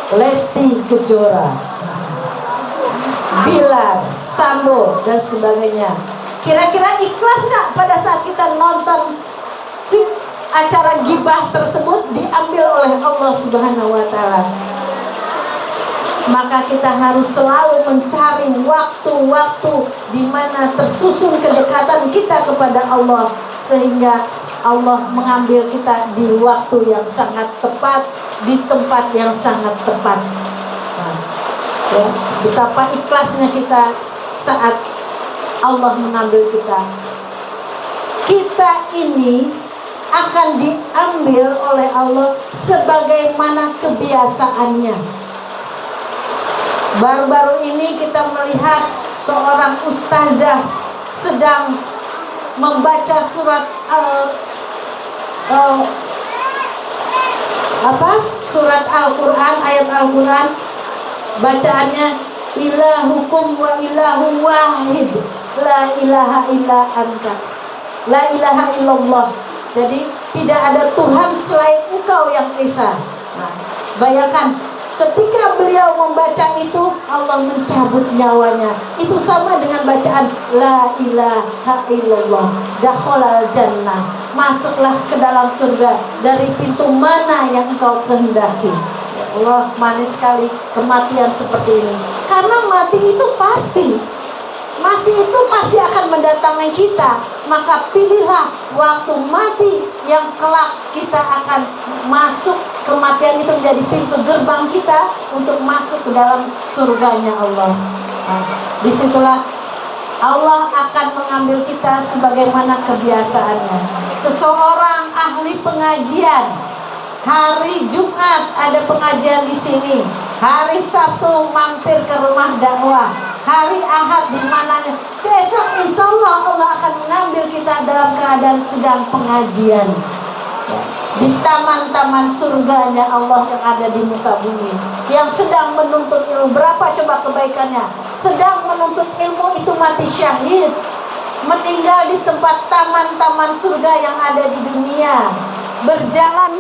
Lesti Kejora, Bilar, Sambo, dan sebagainya. Kira-kira ikhlas nggak pada saat kita nonton acara gibah tersebut diambil oleh Allah Subhanahu wa Ta'ala? Maka kita harus selalu mencari waktu-waktu di mana tersusun kedekatan kita kepada Allah, sehingga Allah mengambil kita di waktu yang sangat tepat, di tempat yang sangat tepat. Nah, ya, betapa ikhlasnya kita saat Allah mengambil kita. Kita ini akan diambil oleh Allah sebagaimana kebiasaannya. Baru-baru ini kita melihat seorang ustazah sedang membaca surat surat Al-Quran, ayat Al-Quran. Bacaannya, ilahukum wa ilahu wahid, la ilaha illa anta, la ilaha illallah. Jadi tidak ada Tuhan selain Engkau yang Esa. Nah, bayangkan ketika beliau membaca itu, Allah mencabut nyawanya. Itu sama dengan bacaan la ilaha illallah, dakhalal jannah, masuklah ke dalam surga dari pintu mana yang engkau kehendaki. Ya Allah, manis sekali kematian seperti ini. Karena mati itu pasti akan mendatangi kita. Maka pilihlah waktu mati yang kelak kita akan masuk. Kematian itu menjadi pintu gerbang kita untuk masuk ke dalam surganya Allah. Nah, disitulah Allah akan mengambil kita sebagaimana kebiasaannya. Seseorang ahli pengajian, hari Jumat ada pengajian di sini, hari Sabtu mampir ke rumah dakwah, hari Ahad di mana, besok insya Allah Allah akan mengambil kita dalam keadaan sedang pengajian di taman-taman surganya Allah yang ada di muka bumi, yang sedang menuntut ilmu. Berapa coba kebaikannya? Sedang menuntut ilmu itu mati syahid, meninggal di tempat taman-taman surga yang ada di dunia. Berjalan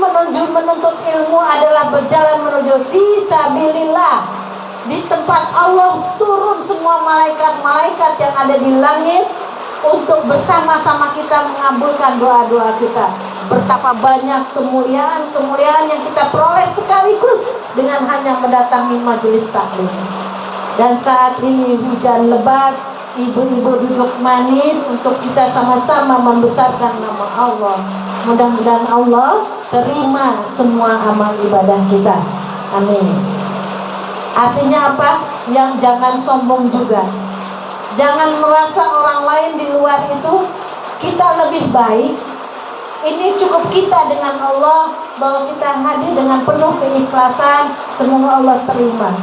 menuntut ilmu adalah berjalan menuju fisabilillah. Di tempat Allah turun semua malaikat-malaikat yang ada di langit untuk bersama-sama kita mengabulkan doa-doa kita. Betapa banyak kemuliaan-kemuliaan yang kita peroleh sekaligus dengan hanya mendatangi majelis taklim. Dan saat ini hujan lebat, ibu-ibu duduk manis untuk kita sama-sama membesarkan nama Allah. Mudah-mudahan Allah terima semua amal ibadah kita. Amin. Artinya apa? Yang jangan sombong juga. Jangan merasa orang lain di luar itu kita lebih baik. Ini cukup kita dengan Allah, bahwa kita hadir dengan penuh keikhlasan. Semoga Allah terima.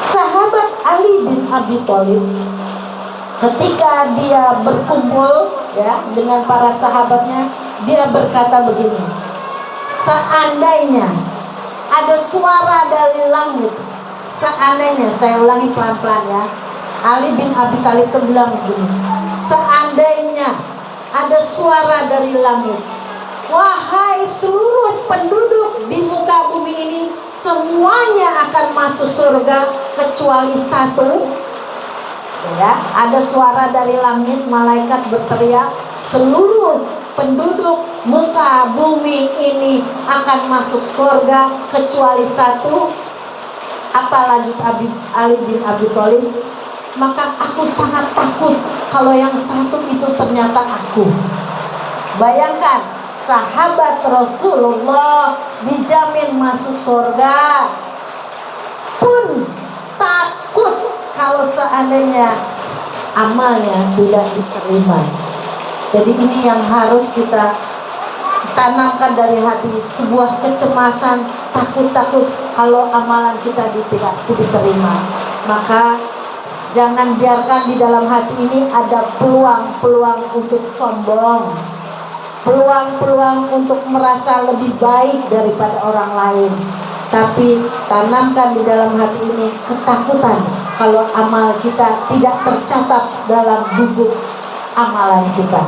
Sahabat Ali bin Abi Thalib, ketika dia berkumpul ya dengan para sahabatnya, dia berkata begini, seandainya ada suara dari langit, seandainya, saya ulangi pelan-pelan ya, Ali bin Abi Thalib itu bilang begini, seandainya ada suara dari langit, wahai seluruh penduduk di muka bumi ini, semuanya akan masuk surga kecuali satu. Ya, ada suara dari langit, malaikat berteriak, seluruh penduduk muka bumi ini akan masuk surga kecuali satu. Apa lanjut Ali bin Abi Thalib? Maka aku sangat takut kalau yang satu itu ternyata aku. Bayangkan, sahabat Rasulullah dijamin masuk surga, pun takut kalau seandainya amalnya tidak diterima. Jadi ini yang harus kita tanamkan dari hati, sebuah kecemasan, takut-takut kalau amalan kita tidak diterima. Maka jangan biarkan di dalam hati ini ada peluang-peluang untuk sombong, peluang-peluang untuk merasa lebih baik daripada orang lain. Tapi tanamkan di dalam hati ini ketakutan kalau amal kita tidak tercatat dalam buku amalan kita,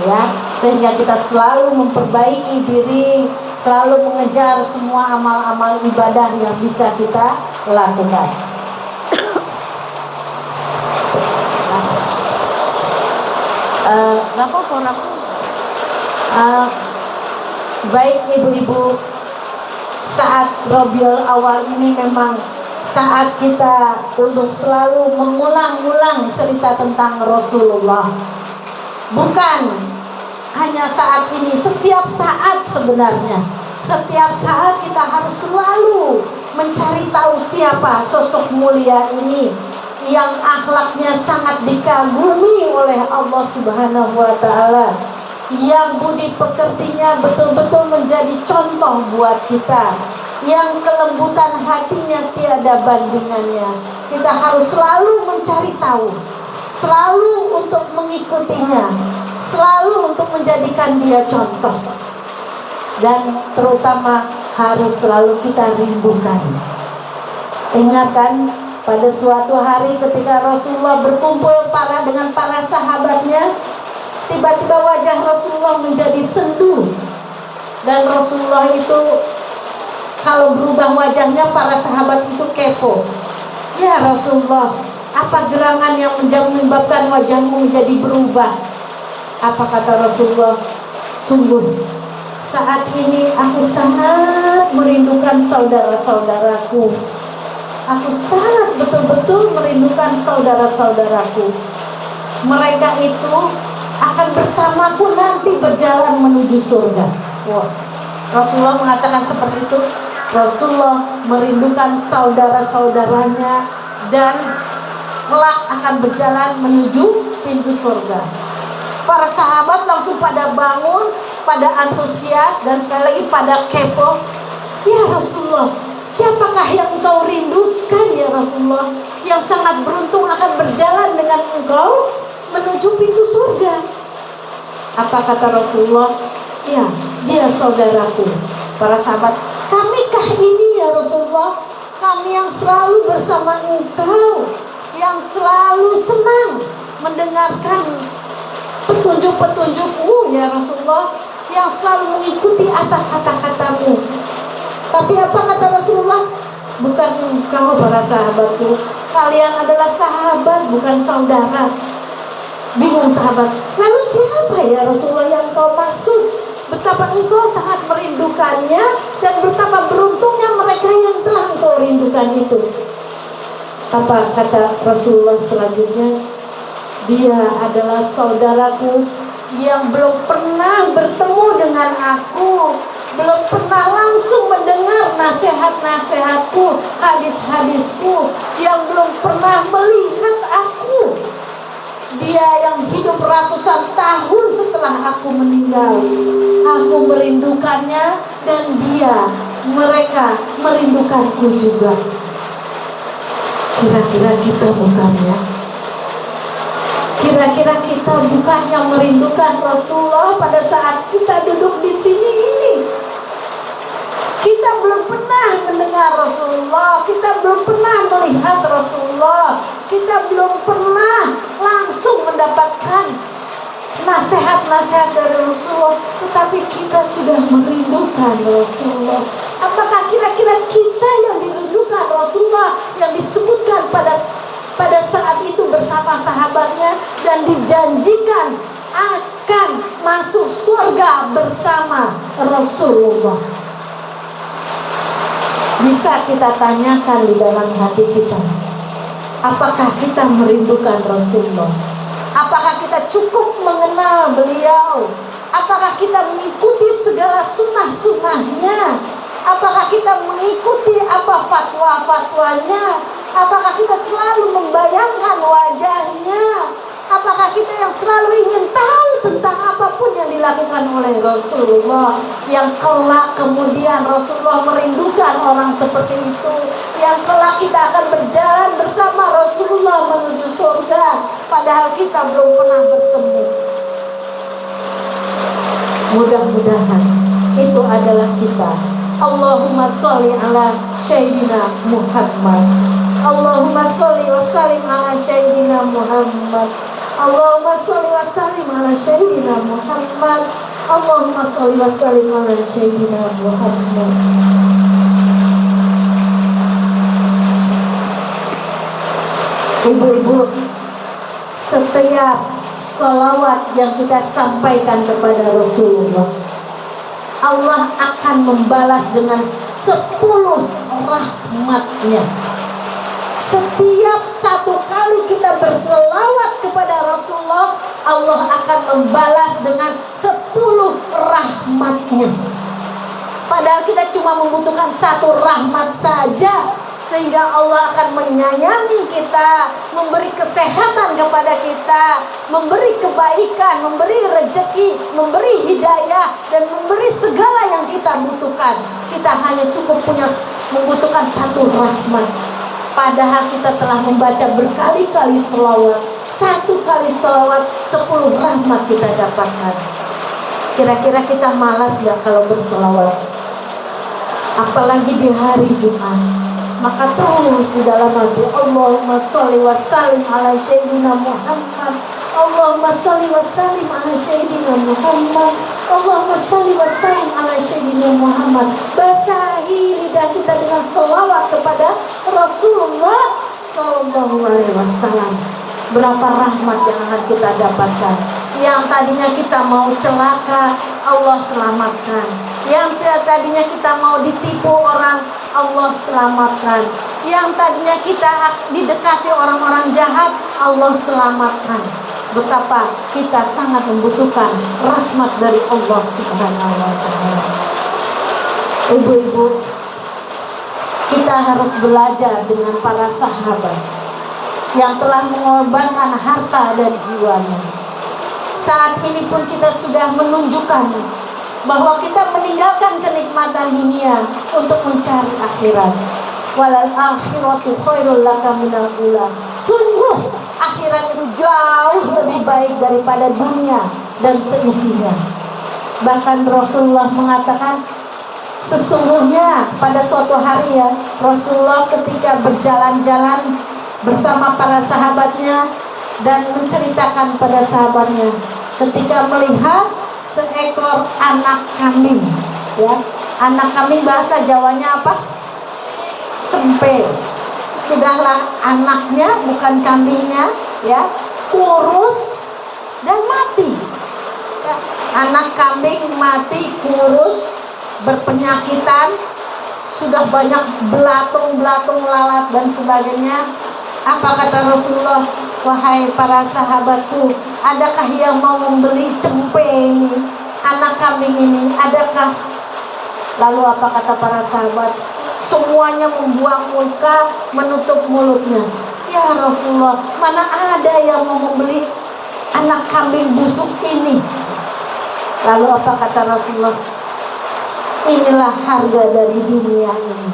ya, sehingga kita selalu memperbaiki diri, selalu mengejar semua amal-amal ibadah yang bisa kita lakukan. Baik ibu-ibu, saat Rabiul Awal ini memang saat kita untuk selalu mengulang-ulang cerita tentang Rasulullah. Bukan hanya saat ini, setiap saat sebenarnya. Setiap saat kita harus selalu mencari tahu siapa sosok mulia ini yang akhlaknya sangat dikagumi oleh Allah Subhanahu wa Ta'ala, yang budi pekertinya betul-betul menjadi contoh buat kita, yang kelembutan hatinya tiada bandingannya. Kita harus selalu mencari tahu, selalu untuk mengikutinya, selalu untuk menjadikan dia contoh, dan terutama harus selalu kita rindukan. Ingatkan pada suatu hari ketika Rasulullah berkumpul dengan para sahabatnya, tiba-tiba wajah Rasulullah menjadi sendu, dan Rasulullah itu kalau berubah wajahnya para sahabat itu kepo. Ya Rasulullah, apa gerangan yang menyebabkan wajahmu menjadi berubah? Apa kata Rasulullah? Sungguh saat ini aku sangat merindukan saudara-saudaraku. Aku sangat betul-betul merindukan saudara-saudaraku. Mereka itu akan bersamaku nanti berjalan menuju surga. Wah, Rasulullah mengatakan seperti itu. Rasulullah merindukan saudara-saudaranya dan kelak akan berjalan menuju pintu surga. Para sahabat langsung pada bangun, pada antusias, dan sekali lagi pada kepo. Ya Rasulullah, siapakah yang engkau rindukan ya Rasulullah, yang sangat beruntung akan berjalan dengan engkau menuju pintu surga? Apa kata Rasulullah? Ya, dia saudaraku. Para sahabat, kamikah ini ya Rasulullah? Kami yang selalu bersama engkau, yang selalu senang mendengarkan petunjuk-petunjukmu ya Rasulullah, yang selalu mengikuti apa kata-katamu. Tapi apa kata Rasulullah? Bukan engkau para sahabatku, kalian adalah sahabat bukan saudara. Bingung sahabat, lalu siapa ya Rasulullah yang engkau maksud? Betapa engkau sangat merindukannya, dan betapa beruntungnya mereka yang telah engkau rindukan itu. Apa kata Rasulullah selanjutnya? Dia adalah saudaraku yang belum pernah bertemu dengan aku, belum pernah langsung mendengar nasihat-nasihatku, hadis-hadisku, yang belum pernah melihat aku. Dia yang hidup ratusan tahun setelah aku meninggal. Aku merindukannya, dan mereka merindukanku juga. Kira-kira kita bukan ya? Kira-kira kita bukan yang merindukan Rasulullah pada saat kita duduk di sini ini? Kita belum pernah mendengar Rasulullah, kita belum pernah melihat Rasulullah, kita belum pernah langsung mendapatkan nasihat-nasihat dari Rasulullah, tetapi kita sudah merindukan Rasulullah. Apakah kira-kira kita yang dirindukan Rasulullah, yang disebutkan pada saat itu bersama sahabatnya dan dijanjikan akan masuk surga bersama Rasulullah? Bisa kita tanyakan di dalam hati kita, apakah kita merindukan Rasulullah? Apakah kita cukup mengenal beliau? Apakah kita mengikuti segala sunnah-sunnahnya? Apakah kita mengikuti apa fatwa-fatwanya? Apakah kita selalu membayangkan wajahnya? Apakah kita yang selalu ingin tahu tentang apapun yang dilakukan oleh Rasulullah, yang kelak kemudian Rasulullah merindukan orang seperti itu, yang kelak kita akan berjalan bersama Rasulullah menuju surga, padahal kita belum pernah bertemu? Mudah-mudahan itu adalah kita. Allahumma sholli ala Sayyidina Muhammad. Allahumma sholli wa sallim ala Sayyidina Muhammad. Allahumma sholli wa sallim ala Sayyidina Muhammad. Allahumma sholli wa sallim ala sayyidina Muhammad. Ibu-ibu, setiap salawat yang kita sampaikan kepada Rasulullah, Allah akan membalas dengan 10 rahmatnya. Setiap satu kali kita berselawat kepada Rasulullah, Allah akan membalas dengan 10 rahmatnya. Padahal kita cuma membutuhkan 1 rahmat saja, sehingga Allah akan menyayangi kita, memberi kesehatan kepada kita, memberi kebaikan, memberi rezeki, memberi hidayah, dan memberi segala yang kita butuhkan. Kita hanya cukup membutuhkan 1 rahmat. Padahal kita telah membaca berkali-kali selawat. 1 kali selawat 10 rahmat kita dapatkan. Kira-kira kita malas gak kalau berselawat? Apalagi di hari Jumat. Maka terus di dalam hati, Allahumma sholli wa sallim ala sayyidina Muhammad. Allahumma sholli wa sallim ala sayyidina Muhammad. Allahumma sholli wa sallim ala sayyidina Muhammad. Basahi lidah kita dengan selawat kepada Rasulullah sallallahu alaihi wasallam. Berapa rahmat yang akan kita dapatkan. Yang tadinya kita mau celaka, Allah selamatkan. Yang tadinya kita mau ditipu orang, Allah selamatkan. Yang tadinya kita didekati orang-orang jahat, Allah selamatkan. Betapa kita sangat membutuhkan rahmat dari Allah Subhanahu wa ta'ala. Ibu-ibu, kita harus belajar dengan para sahabat yang telah mengorbankan harta dan jiwanya. Saat ini pun kita sudah menunjukkan bahwa kita meninggalkan kenikmatan dunia untuk mencari akhirat. Walal akhiratu khairul laka minal ula. Sungguh akhirat itu jauh lebih baik daripada dunia dan seisinya. Bahkan Rasulullah mengatakan, sesungguhnya pada suatu hari ya, Rasulullah ketika berjalan-jalan bersama para sahabatnya dan menceritakan pada sahabatnya ketika melihat seekor anak kambing, ya. Anak kambing bahasa Jawanya apa? Cempe. Sudahlah anaknya, bukan kambingnya, ya, kurus dan mati. Ya, anak kambing mati, kurus, berpenyakitan, sudah banyak belatung-belatung lalat dan sebagainya. Apa kata Rasulullah? Wahai para sahabatku, adakah yang mau membeli cempe ini, anak kambing ini, adakah? Lalu apa kata para sahabat? Semuanya membuang muka, menutup mulutnya. Ya Rasulullah, mana ada yang mau membeli anak kambing busuk ini? Lalu apa kata Rasulullah? Inilah harga dari dunia ini.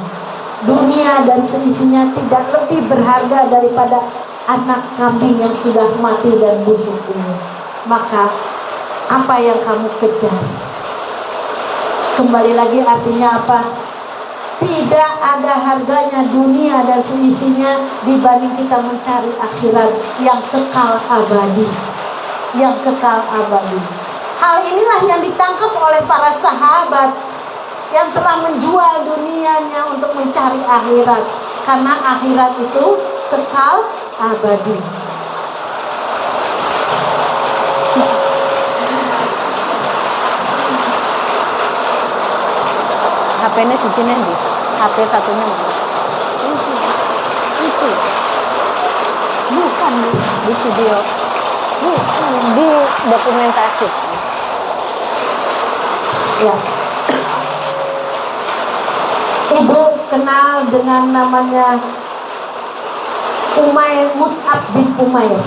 Dunia dan seisinya tidak lebih berharga daripada anak kambing yang sudah mati dan busuk ini. Maka apa yang kamu kejar? Kembali lagi artinya apa? Tidak ada harganya dunia dan seisinya dibanding kita mencari akhirat yang kekal abadi. Yang kekal abadi. Hal inilah yang ditangkap oleh para sahabat yang telah menjual dunianya untuk mencari akhirat, karena akhirat itu kekal abadi. HP-nya si Cinendi, HP satunya mana? Itu bukan di video, bukan di dokumentasi. Ya. Ibu kenal dengan namanya Mus'ab bin Umair.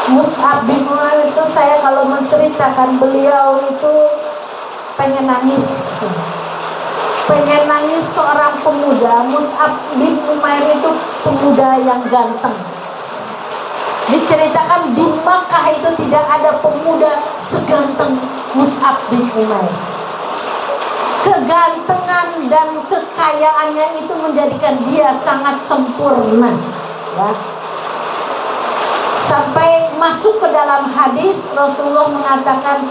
Mus'ab bin Umair itu, saya kalau menceritakan beliau itu pengen nangis. Pengen nangis seorang pemuda. Mus'ab bin Umair itu pemuda yang ganteng. Diceritakan di Makkah itu tidak ada pemuda seganteng Mus'ab bin Umair. Kegantengan dan kekayaannya itu menjadikan dia sangat sempurna, ya. Sampai masuk ke dalam hadis Rasulullah mengatakan,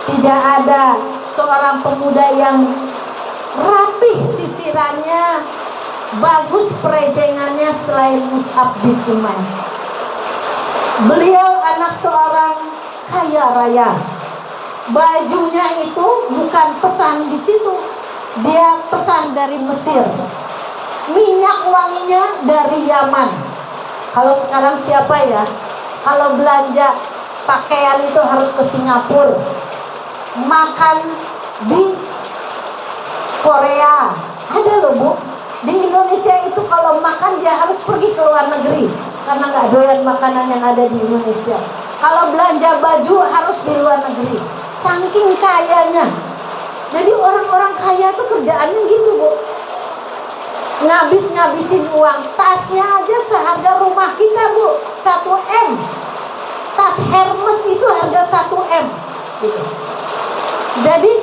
Tidak ada seorang pemuda yang rapih sisirannya, bagus perejengannya selain Mus'ab bin Umair. Beliau anak seorang kaya raya. Bajunya itu bukan pesan di situ, dia pesan dari Mesir. Minyak wanginya dari Yaman. Kalau sekarang siapa ya? Kalau belanja pakaian itu harus ke Singapura, makan di Korea. Ada loh Bu, di Indonesia itu kalau makan dia harus pergi ke luar negeri karena nggak doyan makanan yang ada di Indonesia. Kalau belanja baju harus di luar negeri, saking kayanya. Jadi orang-orang kaya itu kerjaannya gitu Bu, ngabis-ngabisin uang. Tasnya aja seharga rumah kita Bu, 1 M. Tas Hermes itu harga 1 M gitu. Jadi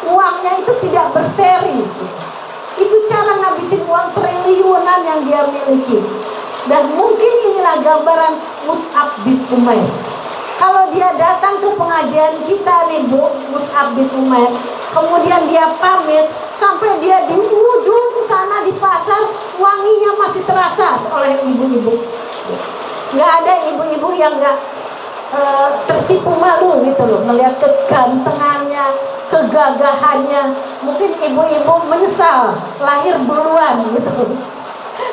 uangnya itu tidak berseri gitu. Itu cara ngabisin uang triliunan yang dia miliki. Dan mungkin inilah gambaran Mus'ab bin Umair. Kalau dia datang ke pengajian kita nih Bu, Mus'ab bin Umair, kemudian dia pamit, sampai dia di ujung sana di pasar, wanginya masih terasa oleh ibu-ibu. Nggak ada ibu-ibu yang nggak tersipu malu gitu loh, melihat kegantengannya, kegagahannya. Mungkin ibu-ibu menyesal lahir duluan gitu.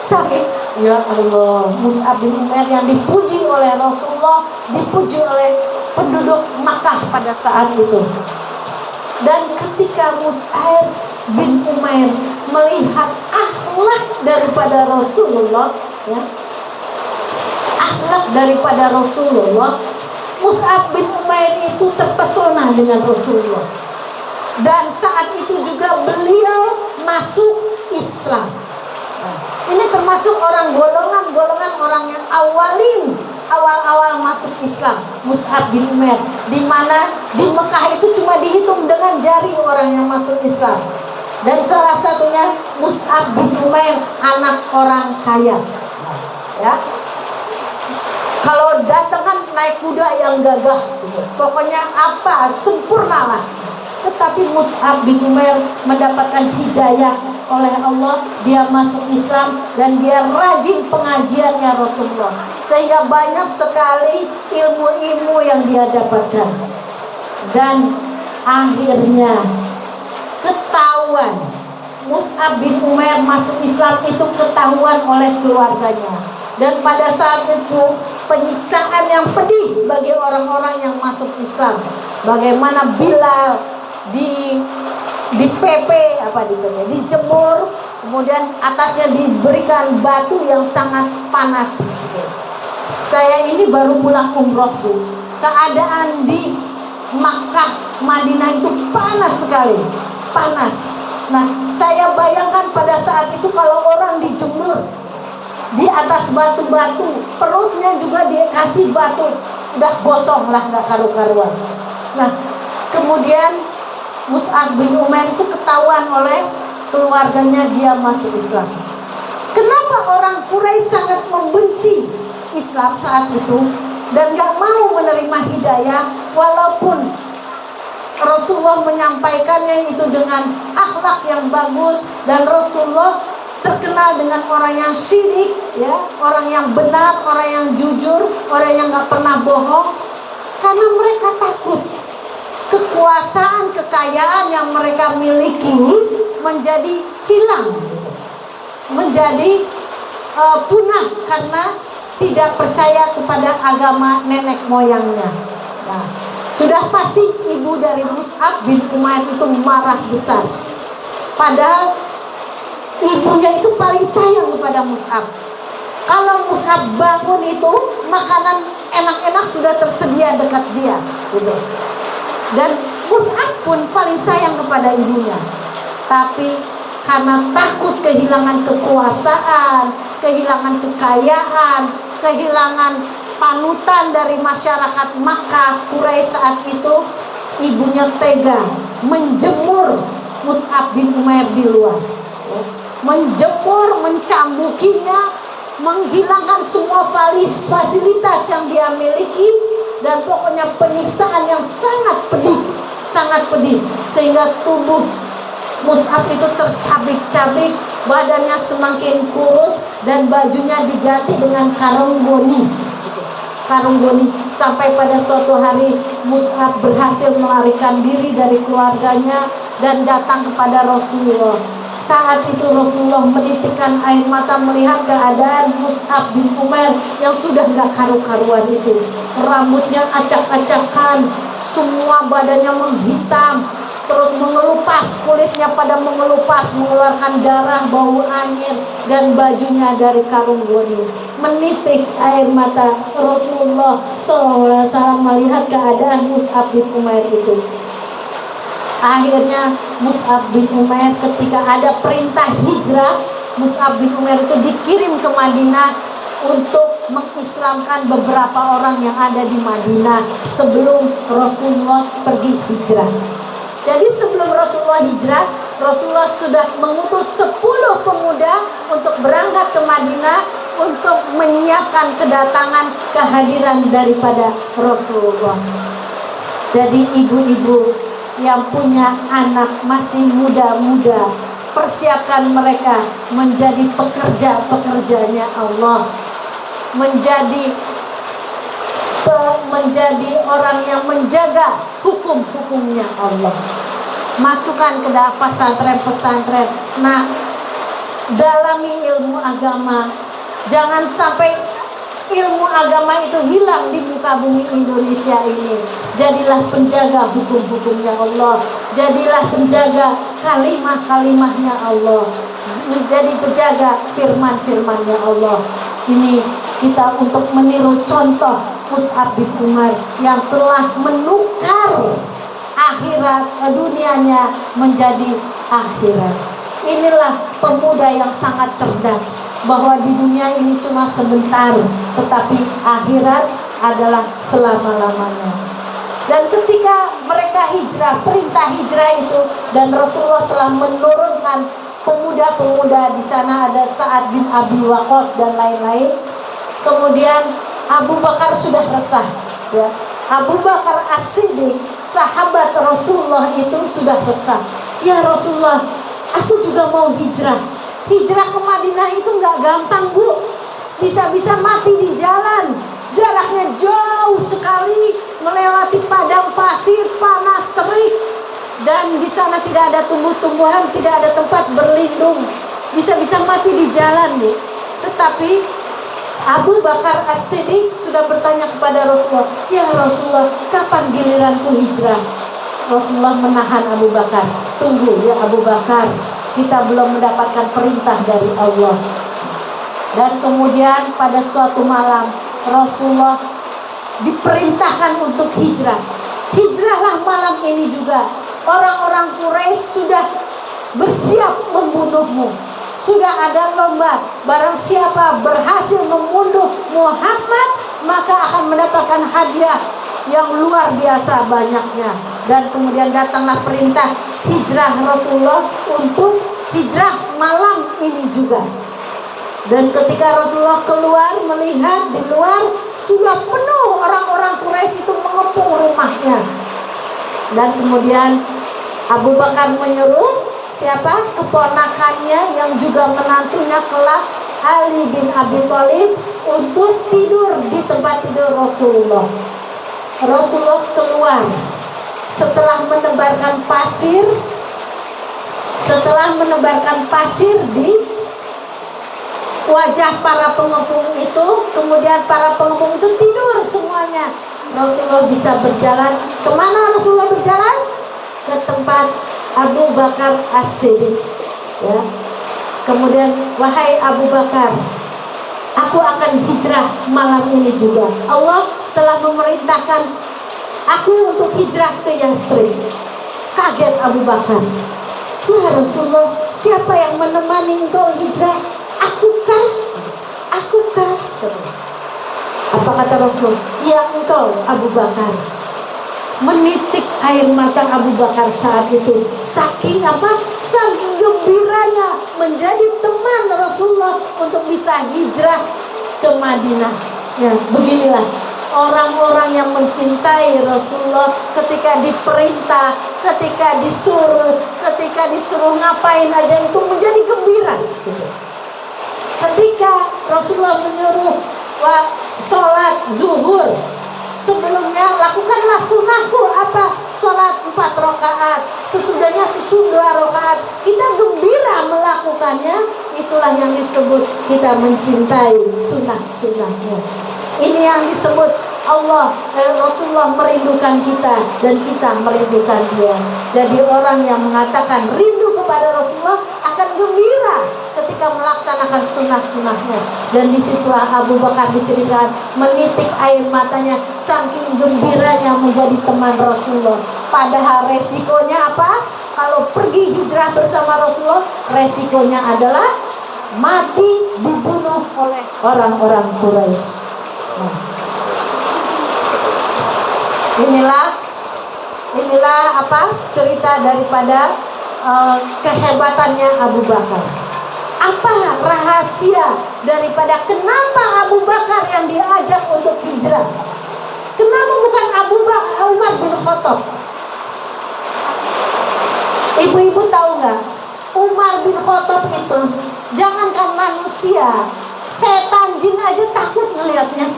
Saking ya Allah, Mus'ab bin Umair yang dipuji oleh Rasulullah, dipuji oleh penduduk Makkah pada saat itu. Dan ketika Mus'ab bin Umair melihat akhlak daripada Rasulullah, ya, akhlak daripada Rasulullah, Mus'ab bin Umair itu terpesona dengan Rasulullah. Dan saat itu juga beliau masuk Islam. Ini termasuk golongan orang yang awal masuk Islam, Mus'ab bin Umair, di mana di Mekah itu cuma dihitung dengan jari orang yang masuk Islam. Dan salah satunya Mus'ab bin Umair, anak orang kaya. Ya. Kalau datang kan naik kuda yang gagah, pokoknya apa sempurna lah. Tetapi Mus'ab bin Umair mendapatkan hidayah oleh Allah, dia masuk Islam dan dia rajin pengajiannya Rasulullah, sehingga banyak sekali ilmu-ilmu yang dia dapatkan. Dan akhirnya ketahuan Mus'ab bin Umair masuk Islam itu ketahuan oleh keluarganya. Dan pada saat itu penyiksaan yang pedih bagi orang-orang yang masuk Islam. Bagaimana Bilal dijemur, kemudian atasnya diberikan batu yang sangat panas. Saya ini baru pulang umroh Bu. Keadaan di Makkah, Madinah itu panas sekali, panas. Nah, saya bayangkan pada saat itu kalau orang dijemur di atas batu-batu, perutnya juga dikasih batu, udah gosong lah, nggak karu-karuan. Nah, kemudian Mus'ab bin Umair itu ketahuan oleh keluarganya dia masuk Islam. Kenapa orang Quraisy sangat membenci Islam saat itu dan gak mau menerima hidayah, walaupun Rasulullah menyampaikannya itu dengan akhlak yang bagus, dan Rasulullah terkenal dengan orang yang syirik, ya, orang yang benar, orang yang jujur, orang yang gak pernah bohong. Karena mereka takut kekuasaan, kekayaan yang mereka miliki menjadi hilang, menjadi punah karena tidak percaya kepada agama nenek moyangnya. Nah, sudah pasti ibu dari Mus'ab bin Umair itu marah besar. Padahal ibunya itu paling sayang kepada Mus'ab. Kalau Mus'ab bangun itu, makanan enak-enak sudah tersedia dekat dia, gitu. Dan Mus'ab pun paling sayang kepada ibunya. Tapi karena takut kehilangan kekuasaan, kehilangan kekayaan, kehilangan panutan dari masyarakat Makkah, Quraisy saat itu, ibunya tega menjemur Mus'ab bin Umair di luar. Menjemur, mencambukinya, menghilangkan semua fasilitas yang dia miliki, dan pokoknya penyiksaan yang sangat pedih, sehingga tubuh Mus'ab itu tercabik-cabik, badannya semakin kurus, dan bajunya diganti dengan karung goni. Sampai pada suatu hari Mus'ab berhasil melarikan diri dari keluarganya dan datang kepada Rasulullah. Saat itu Rasulullah menitikkan air mata melihat keadaan Mus'ab bin Umair yang sudah gak karu-karuan itu. Rambutnya acak-acakan, semua badannya menghitam, terus mengelupas, kulitnya pada mengelupas, mengeluarkan darah, bau anyir, dan bajunya dari karung goni. Menitik air mata Rasulullah SAW melihat keadaan Mus'ab bin Umair itu. Akhirnya Mus'ab bin Umair, ketika ada perintah hijrah, Mus'ab bin Umair itu dikirim ke Madinah untuk mengislamkan beberapa orang yang ada di Madinah sebelum Rasulullah pergi hijrah. Jadi sebelum Rasulullah hijrah, Rasulullah sudah mengutus 10 pemuda untuk berangkat ke Madinah untuk menyiapkan kedatangan kehadiran daripada Rasulullah. Jadi ibu-ibu yang punya anak masih muda-muda, persiapkan mereka menjadi pekerja-pekerjanya Allah, menjadi orang yang menjaga hukum-hukumnya Allah. Masukkan ke dalam pesantren-pesantren. Nah, dalami ilmu agama. Jangan sampai ilmu agama itu hilang di muka bumi Indonesia ini. Jadilah penjaga hukum-hukumnya Allah. Jadilah penjaga kalimah-kalimahnya Allah. Menjadi penjaga firman-firmannya Allah. Ini kita untuk meniru contoh Mus'ab bin Umair yang telah menukar akhirat dunianya menjadi akhirat. Inilah pemuda yang sangat cerdas, bahwa di dunia ini cuma sebentar, tetapi akhirat adalah selama-lamanya. Dan ketika mereka hijrah, perintah hijrah itu, dan Rasulullah telah menurunkan pemuda-pemuda, di sana ada Sa'ad bin Abi Waqqas dan lain-lain. Kemudian Abu Bakar sudah resah, ya. Abu Bakar As-Siddiq, sahabat Rasulullah itu sudah resah. Ya Rasulullah, aku juga mau hijrah. Hijrah ke Madinah itu nggak gampang, Bu. Bisa-bisa mati di jalan. Jaraknya jauh sekali, melewati padang pasir, panas terik, dan di sana tidak ada tumbuh-tumbuhan, tidak ada tempat berlindung. Bisa-bisa mati di jalan, Bu. Tetapi Abu Bakar As-Siddiq sudah bertanya kepada Rasulullah, ya Rasulullah, kapan giliranku hijrah? Rasulullah menahan Abu Bakar. Tunggu ya Abu Bakar, kita belum mendapatkan perintah dari Allah. Dan kemudian pada suatu malam Rasulullah diperintahkan untuk hijrah. Hijrahlah malam ini juga. Orang-orang Quraisy sudah bersiap membunuhmu. Sudah ada lomba, barang siapa berhasil membunuh Muhammad maka akan mendapatkan hadiah yang luar biasa banyaknya. Dan kemudian datanglah perintah hijrah Rasulullah untuk hijrah malam ini juga. Dan ketika Rasulullah keluar, melihat di luar sudah penuh orang-orang Quraisy itu mengepung rumahnya. Dan kemudian Abu Bakar menyuruh siapa? Keponakannya yang juga menantunya kelak, Ali bin Abi Thalib, untuk tidur di tempat tidur Rasulullah. Rasulullah keluar setelah menebarkan pasir di wajah para pengepung itu. Kemudian para pengepung itu tidur semuanya. Rasulullah bisa berjalan. Kemana Rasulullah berjalan? Ke tempat Abu Bakar As-Siddiq, ya. Kemudian, wahai Abu Bakar, aku akan hijrah malam ini juga. Allah telah memerintahkan aku untuk hijrah ke Yastrib. Kaget Abu Bakar. Ya Rasulullah, siapa yang menemani engkau hijrah? Akukah? Apa kata Rasul? Ya engkau Abu Bakar. Menitik air mata Abu Bakar saat itu. Saking gembiranya menjadi teman Rasulullah untuk bisa hijrah ke Madinah. Ya, beginilah orang-orang yang mencintai Rasulullah ketika diperintah, ketika disuruh ngapain aja itu menjadi gembira. Ketika Rasulullah menyuruh sholat zuhur, sebelumnya lakukanlah sunnahku apa? Sholat 4 rakaat, sesudahnya 2 rakaat. Kita gembira melakukannya, itulah yang disebut kita mencintai sunnah-sunnahnya. Ini yang disebut Rasulullah merindukan kita dan kita merindukan dia. Jadi orang yang mengatakan rindu kepada Rasulullah akan gembira ketika melaksanakan sunnah-sunnahnya. Dan disitulah Abu Bakar diceritakan menitik air matanya saking gembiranya menjadi teman Rasulullah. Padahal resikonya apa? Kalau pergi hijrah bersama Rasulullah, resikonya adalah mati dibunuh oleh orang-orang Quraisy. Nah, inilah apa cerita daripada kehebatannya Abu Bakar. Apa rahasia daripada kenapa Abu Bakar yang diajak untuk hijrah? Kenapa bukan Umar bin Khattab? Ibu-ibu tahu nggak? Umar bin Khattab itu jangankan manusia, setan jin aja takut ngelihatnya.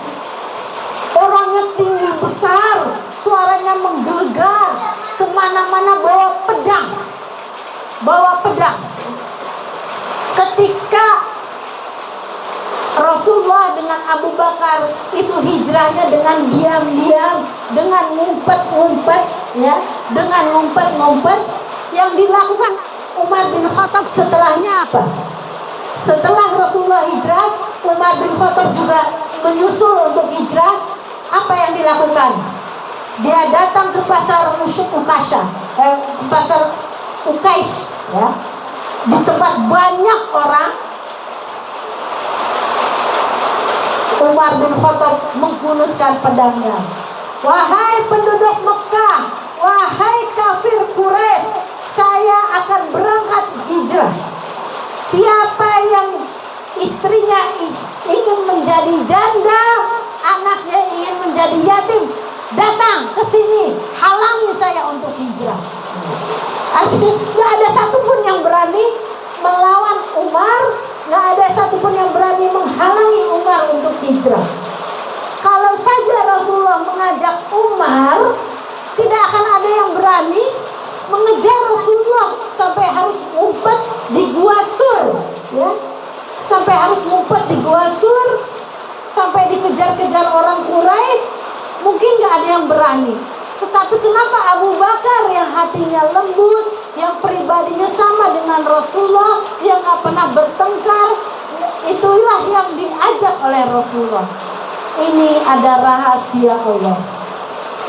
Orangnya tinggi besar, suaranya menggelegar, kemana-mana bawa pedang. Ketika Rasulullah dengan Abu Bakar itu hijrahnya dengan diam-diam, dengan ngumpet-ngumpet, ya, dengan ngumpet-ngumpet. Yang dilakukan Umar bin Khattab setelahnya apa? Setelah Rasulullah hijrah, Umar bin Khattab juga menyusul untuk hijrah. Apa yang dilakukan? Dia datang ke pasar pasar Ukais, ya, di tempat banyak orang. Umar bin Khattab menghunuskan pedangnya. Wahai penduduk Mekah, wahai kafir Quraisy, saya akan berangkat hijrah. Siapa yang istrinya ingin menjadi janda, anaknya ingin menjadi yatim, datang ke sini, halangi saya untuk hijrah. Artinya nggak ada satupun yang berani melawan Umar, nggak ada satupun yang berani menghalangi Umar untuk hijrah. Kalau saja Rasulullah mengajak Umar, tidak akan ada yang berani mengejar Rasulullah sampai harus ngumpet di Gua Sur, ya, sampai harus ngumpet di Gua Sur, sampai dikejar-kejar orang Quraisy. Mungkin nggak ada yang berani. Tetapi kenapa Abu Bakar yang hatinya lembut, yang pribadinya sama dengan Rasulullah, yang nggak pernah bertengkar, itulah yang diajak oleh Rasulullah. Ini ada rahasia Allah.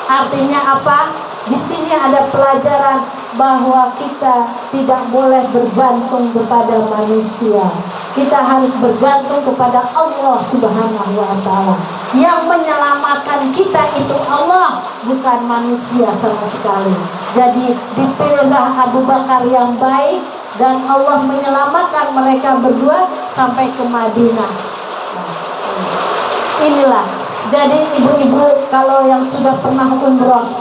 Artinya apa? Di sini ada pelajaran bahwa kita tidak boleh bergantung kepada manusia. Kita harus bergantung kepada Allah Subhanahu wa Ta'ala. Yang menyelamatkan kita itu Allah, bukan manusia sama sekali. Jadi dipilihlah Abu Bakar yang baik, dan Allah menyelamatkan mereka berdua sampai ke Madinah. Inilah. Jadi ibu-ibu kalau yang sudah pernah umroh,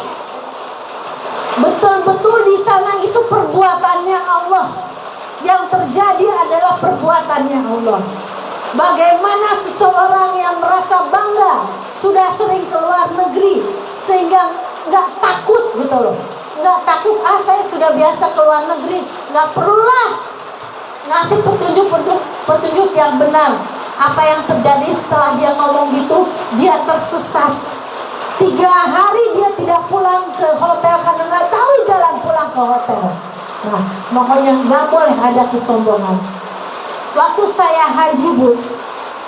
betul-betul di sana itu perbuatannya Allah. Yang terjadi adalah perbuatannya Allah. Bagaimana seseorang yang merasa bangga sudah sering ke luar negeri sehingga nggak takut gitu loh, nggak takut, saya sudah biasa ke luar negeri, nggak perlulah ngasih petunjuk yang benar. Apa yang terjadi setelah dia ngomong gitu? Dia tersesat. 3 hari dia tidak pulang ke hotel karena nggak tahu jalan pulang ke hotel. Nah, makanya nggak boleh ada kesombongan. Waktu saya haji, Bu,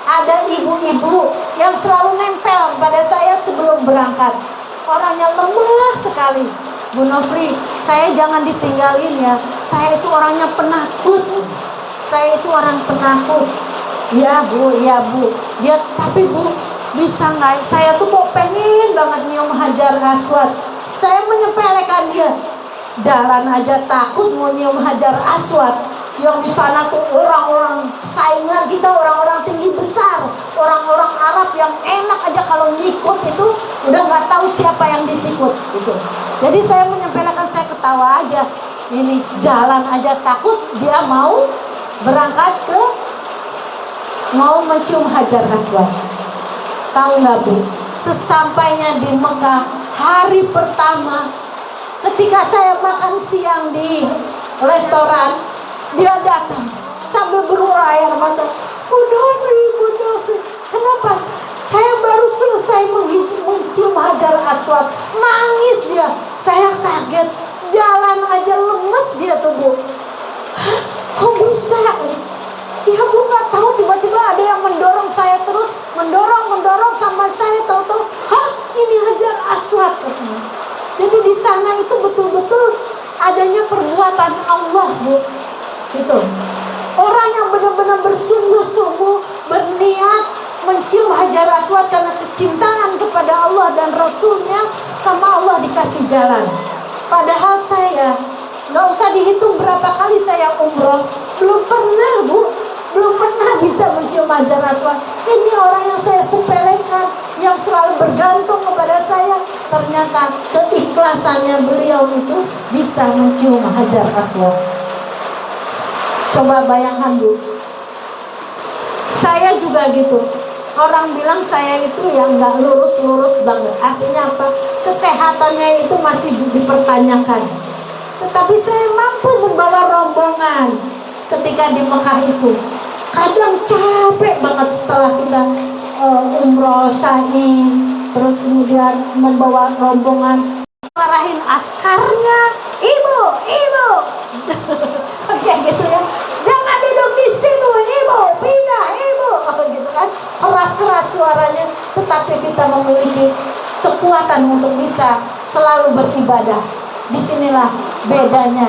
ada ibu-ibu yang selalu nempel pada saya sebelum berangkat. Orangnya lemah sekali. Bu Nofri, saya jangan ditinggalin ya. Saya itu orangnya penakut. Saya itu orang penakut. Ya Bu, ya Bu. Dia, tapi Bu, bisa nggak? Saya tuh mau pengen banget nyium Hajar Aswad. Saya menyepelekan dia. Jalan aja takut mau nyium Hajar Aswad. Yang di sana tuh orang-orang saingan kita, orang-orang tinggi besar, orang-orang Arab yang enak aja kalau ngikut itu udah nggak tahu siapa yang disikut gitu. Jadi saya menyampaikan, saya ketawa aja. Ini jalan aja takut, dia mau berangkat mau mencium Hajar Aswad. Tahu nggak Bu? Sesampainya di Mekah hari pertama, ketika saya makan siang di restoran, dia datang sambil berlur air mata. Bu Novi, kenapa? Saya baru selesai mencium Hajar Aswad, nangis dia. Saya kaget, jalan aja lemes dia tuh Bu. Hah, kok bisa? Ya Bu nggak tahu, tiba-tiba ada yang mendorong saya terus, mendorong sampai saya tahu-tahu, hah ini Hajar Aswad. Jadi di sana itu betul-betul adanya perbuatan Allah Bu. Gitu. Orang yang benar-benar bersungguh-sungguh berniat mencium Hajar Aswad karena kecintaan kepada Allah dan Rasulnya, sama Allah dikasih jalan. Padahal saya nggak usah dihitung berapa kali saya umroh, belum pernah Bu, belum pernah bisa mencium Hajar Aswad. Ini orang yang saya sepelekan, yang selalu bergantung kepada saya, ternyata keikhlasannya beliau itu bisa mencium Hajar Aswad. Coba bayangkan Bu, saya juga gitu. Orang bilang saya itu yang nggak lurus banget. Artinya apa? Kesehatannya itu masih dipertanyakan. Tetapi saya mampu membawa rombongan ketika di Mekah itu. Kadang capek banget setelah kita umroh, sa'i, terus kemudian membawa rombongan, marahin askarnya, ibu kayak gitu ya, jangan duduk di situ ibu, pindah ibu, gitu kan, keras suaranya. Tetapi kita memiliki kekuatan untuk bisa selalu beribadah. Disinilah bedanya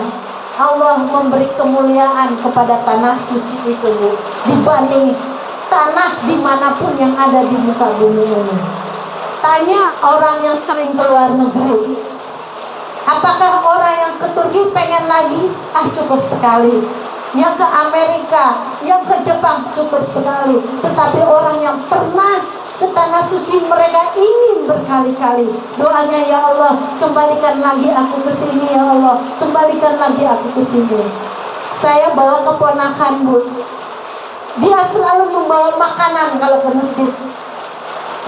Allah memberi kemuliaan kepada tanah suci itu Bu, dibanding tanah dimanapun yang ada di muka bumi ini. Tanya orang yang sering keluar negeri, apakah orang yang ke Turki pengen lagi? Cukup sekali. Yang ke Amerika, yang ke Jepang cukup sekali. Tetapi orang yang pernah ke tanah suci, mereka ingin berkali-kali. Doanya, ya Allah, kembalikan lagi aku ke sini, ya Allah, kembalikan lagi aku ke sini. Saya bawa keponakan Bu, dia selalu membawa makanan kalau ke masjid.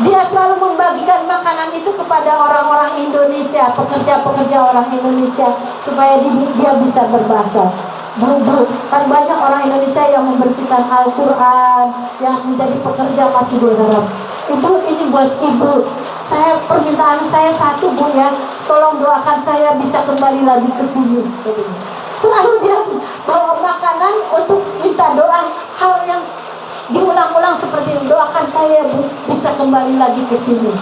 Dia selalu membagikan makanan itu kepada orang-orang Indonesia, pekerja-pekerja orang Indonesia, supaya dia bisa berbahasa. Bu, kan banyak orang Indonesia yang membersihkan Al-Quran, yang menjadi pekerja Masjidil Haram. Ibu, ini buat ibu. Permintaan saya satu Bu ya, tolong doakan saya bisa kembali lagi ke sini. Selalu dia bawa makanan untuk minta doa, hal yang diulang-ulang seperti ini. Doakan saya Bu bisa kembali lagi ke sini.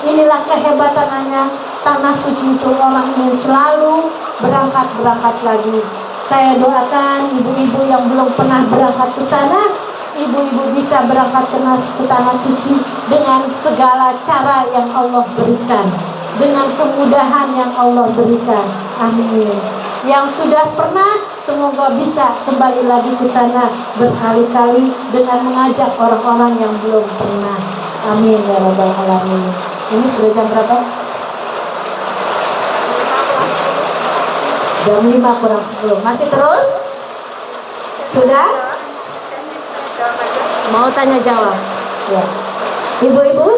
Inilah kehebatannya tanah suci itu, orang ini selalu berangkat lagi. Saya doakan ibu-ibu yang belum pernah berangkat ke sana, ibu-ibu bisa berangkat ke tanah suci dengan segala cara yang Allah berikan, dengan kemudahan yang Allah berikan. Amin. Yang sudah pernah, semoga bisa kembali lagi ke sana berkali-kali dengan mengajak orang-orang yang belum pernah. Amin ya rabbal alamin. Ini sudah jam berapa? Jam 5 kurang 10. Masih terus? Sudah? Mau tanya jawab? Ya. Ibu-ibu,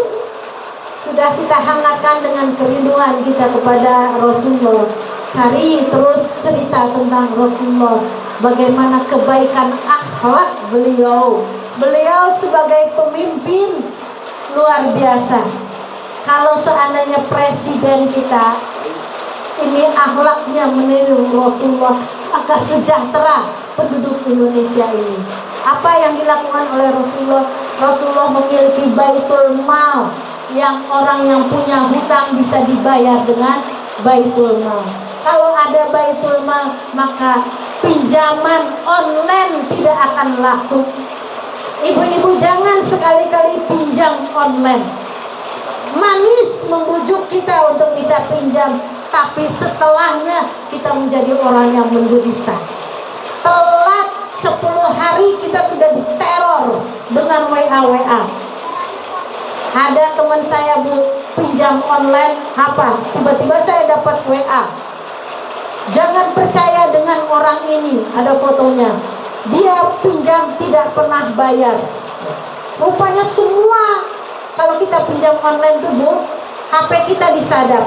sudah kita hangatkan dengan kerinduan kita kepada Rasulullah. Cari terus cerita tentang Rasulullah, bagaimana kebaikan akhlak beliau. Beliau sebagai pemimpin luar biasa. Kalau seandainya presiden kita ini akhlaknya meniru Rasulullah, maka sejahtera penduduk Indonesia ini. Apa yang dilakukan oleh Rasulullah? Rasulullah memiliki baitul mal, yang orang yang punya hutang bisa dibayar dengan baitul mal. Kalau ada baitul mal, maka pinjaman online tidak akan laku. Ibu-ibu jangan sekali-kali pinjam online. Manis membujuk kita untuk bisa pinjam, tapi setelahnya kita menjadi orang yang menderita. Telat hari kita sudah diteror dengan WA. Ada teman saya pinjam online apa? Tiba-tiba saya dapat WA. Jangan percaya dengan orang ini, ada fotonya. Dia pinjam tidak pernah bayar. Rupanya semua, kalau kita pinjam online itu Bu, HP kita disadap.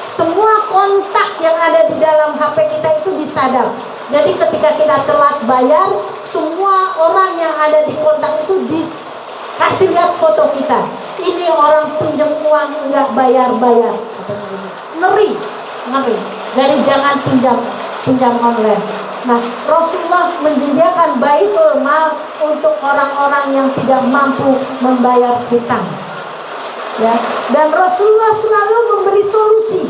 Semua kontak yang ada di dalam HP kita itu disadap. Jadi ketika kita telat bayar, semua orang yang ada di kontak itu dikasih lihat foto kita. Ini orang pinjam uang nggak bayar-bayar. Ngeri. Jadi jangan pinjam online. Nah, Rasulullah menyediakan baitul mal untuk orang-orang yang tidak mampu membayar hutang. Ya, dan Rasulullah selalu memberi solusi.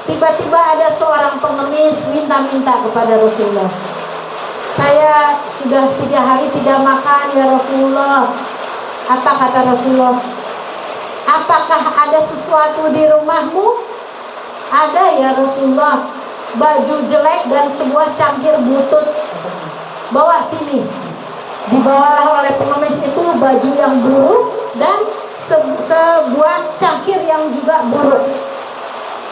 Tiba-tiba ada seorang pengemis minta kepada Rasulullah. Saya sudah 3 hari tidak makan ya Rasulullah. Apa kata Rasulullah? Apakah ada sesuatu di rumahmu? Ada ya Rasulullah. Baju jelek dan sebuah cangkir butut. Bawa sini. Dibawalah oleh pengemis itu baju yang buruk dan sebuah cangkir yang juga buruk.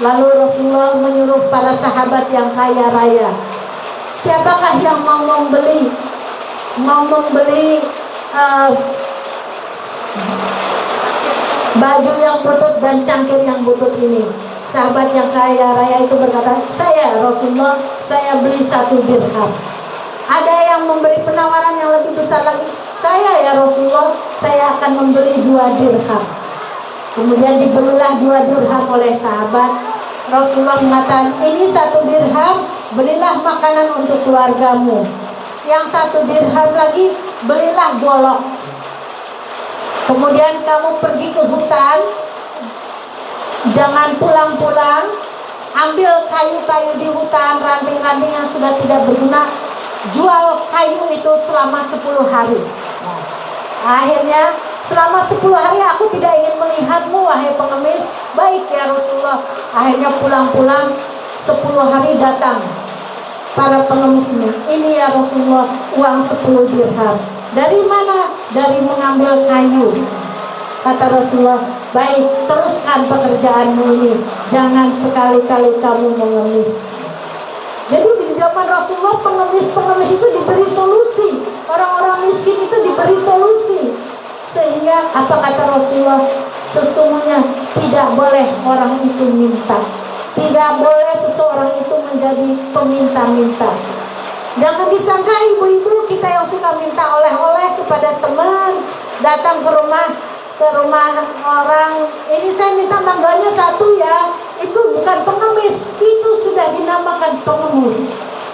Lalu Rasulullah menyuruh para sahabat yang kaya raya, siapakah yang mau membeli baju yang butut dan cangkir yang butut ini? Sahabat yang kaya raya itu berkata, saya Rasulullah, saya beli 1 dirham. Ada yang memberi penawaran yang lebih besar lagi, saya ya Rasulullah, saya akan membeli 2 dirham. Kemudian dibelilah 2 dirham oleh sahabat. Rasulullah mengatakan, ini 1 dirham, belilah makanan untuk keluargamu. Yang 1 dirham lagi, belilah golok. Kemudian kamu pergi ke hutan, jangan pulang-pulang, ambil kayu-kayu di hutan, ranting-ranting yang sudah tidak berguna, jual kayu itu selama 10 hari. Akhirnya selama 10 hari aku tidak ingin melihatmu wahai pengemis. Baik ya Rasulullah. Akhirnya pulang-pulang 10 hari datang para pengemisnya. Ini ya Rasulullah, uang 10 dirham. Dari mana? Dari mengambil kayu. Kata Rasulullah, baik, teruskan pekerjaanmu ini. Jangan sekali-kali kamu mengemis. Jadi di zaman Rasulullah pengemis itu diberi solusi. Orang-orang miskin itu diberi solusi. Sehingga apa kata Rasulullah? Sesungguhnya tidak boleh orang itu minta. Tidak boleh seseorang itu menjadi peminta-minta. Jangan disangka ibu-ibu kita yang suka minta oleh-oleh kepada teman, datang ke rumah orang, ini saya minta mangganya 1 ya. Itu bukan pengemis, itu sudah dinamakan pengemis.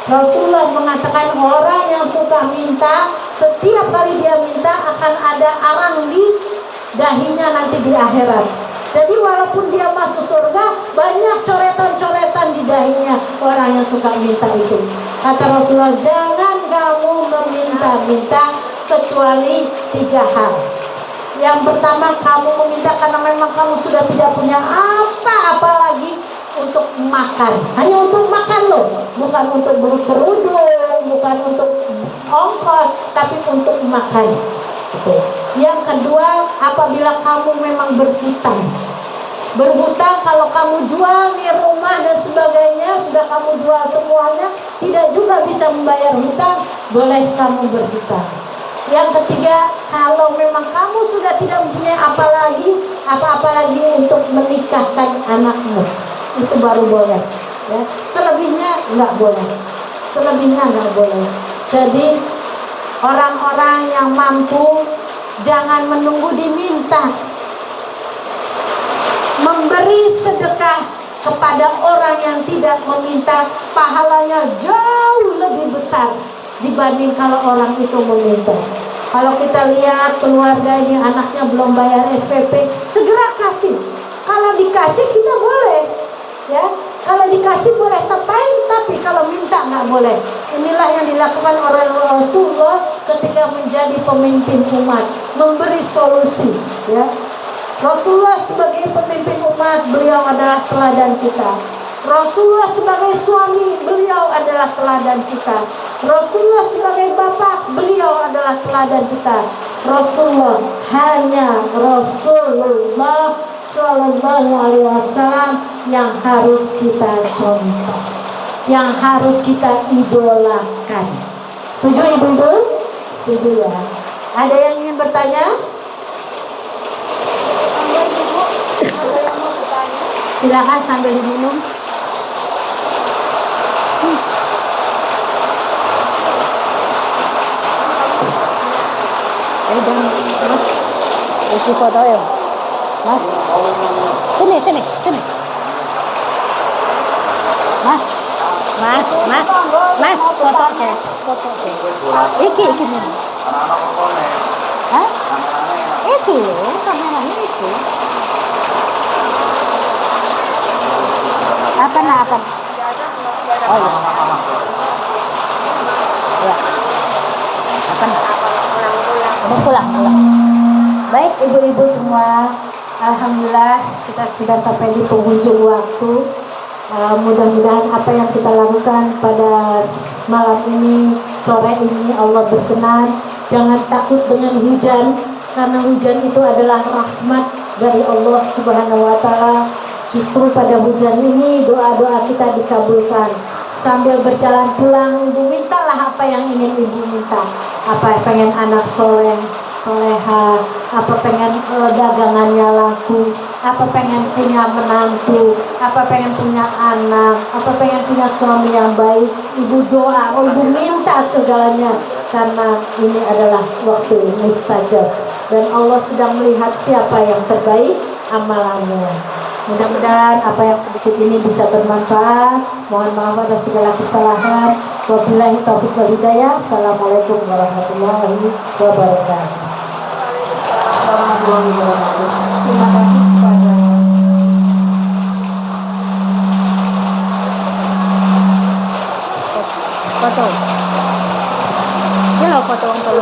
Rasulullah mengatakan orang yang suka minta, setiap kali dia minta akan ada arang di dahinya nanti di akhirat. Jadi walaupun dia masuk surga, banyak coretan-coretan di dahinya orang yang suka minta itu. Kata Rasulullah, jangan kamu meminta-minta kecuali 3 hal. Yang pertama, kamu meminta karena memang kamu sudah tidak punya apa-apa lagi untuk makan. Hanya untuk makan loh, bukan untuk beli kerudung, bukan untuk ongkos, tapi untuk makan. Yang kedua, apabila kamu memang berhutang. Berhutang, kalau kamu jual nih rumah dan sebagainya, sudah kamu jual semuanya, tidak juga bisa membayar hutang, boleh kamu berhutang. Yang ketiga, kalau memang kamu sudah tidak mempunyai apa-apa lagi untuk menikahkan anakmu, itu baru boleh. Ya. Selebihnya nggak boleh. Jadi orang-orang yang mampu jangan menunggu diminta. Memberi sedekah kepada orang yang tidak meminta, pahalanya jauh lebih besar dibanding kalau orang itu meminta. Kalau kita lihat keluarga ini anaknya belum bayar SPP, segera kasih. Kalau dikasih kita boleh, ya. Kalau dikasih boleh tapi kalau minta nggak boleh. Inilah yang dilakukan oleh Rasulullah ketika menjadi pemimpin umat, memberi solusi, ya. Rasulullah sebagai pemimpin umat, beliau adalah teladan kita. Rasulullah sebagai suami, beliau adalah teladan kita. Rasulullah sebagai bapak, beliau adalah teladan kita. Rasulullah, hanya Rasulullah Sallallahu Alaihi Wasallam yang harus kita contoh, yang harus kita idolakan. Setuju ibu-ibu? Setuju ya? Ada yang ingin bertanya? Silakan sambil diminum. Dan mas, terus di foto ya, mas. Sini, sini, sini. Mas, mas, mas, mas, foto ke, foto ke. Iki nih. Hah? Itu loh, kameranya itu. Apa nak apa? Oh iya. Ya. Apa nak? Pulang. Baik ibu-ibu semua, alhamdulillah kita sudah sampai di penghujung waktu. Mudah-mudahan apa yang kita lakukan pada malam ini, sore ini, Allah berkenan. Jangan takut dengan hujan, karena hujan itu adalah rahmat dari Allah Subhanahu wa Ta'ala. Justru pada hujan ini doa-doa kita dikabulkan. Sambil berjalan pulang, ibu mintalah apa yang ingin ibu minta. Apa pengen anak soleh, soleha, apa pengen dagangannya laku, apa pengen punya menantu, apa pengen punya anak, apa pengen punya suami yang baik. Ibu doa, ibu minta segalanya, karena ini adalah waktu mustajab dan Allah sedang melihat siapa yang terbaik amalannya. Mudah-mudahan apa yang sedikit ini bisa bermanfaat. Mohon maaf atas segala kesalahan. Wabillahi taufiq wal hidayah. Assalamualaikum warahmatullahi wabarakatuh. Assalamualaikum warahmatullahi wabarakatuh. Terima kasih kepada Foto. Ya, foto untuk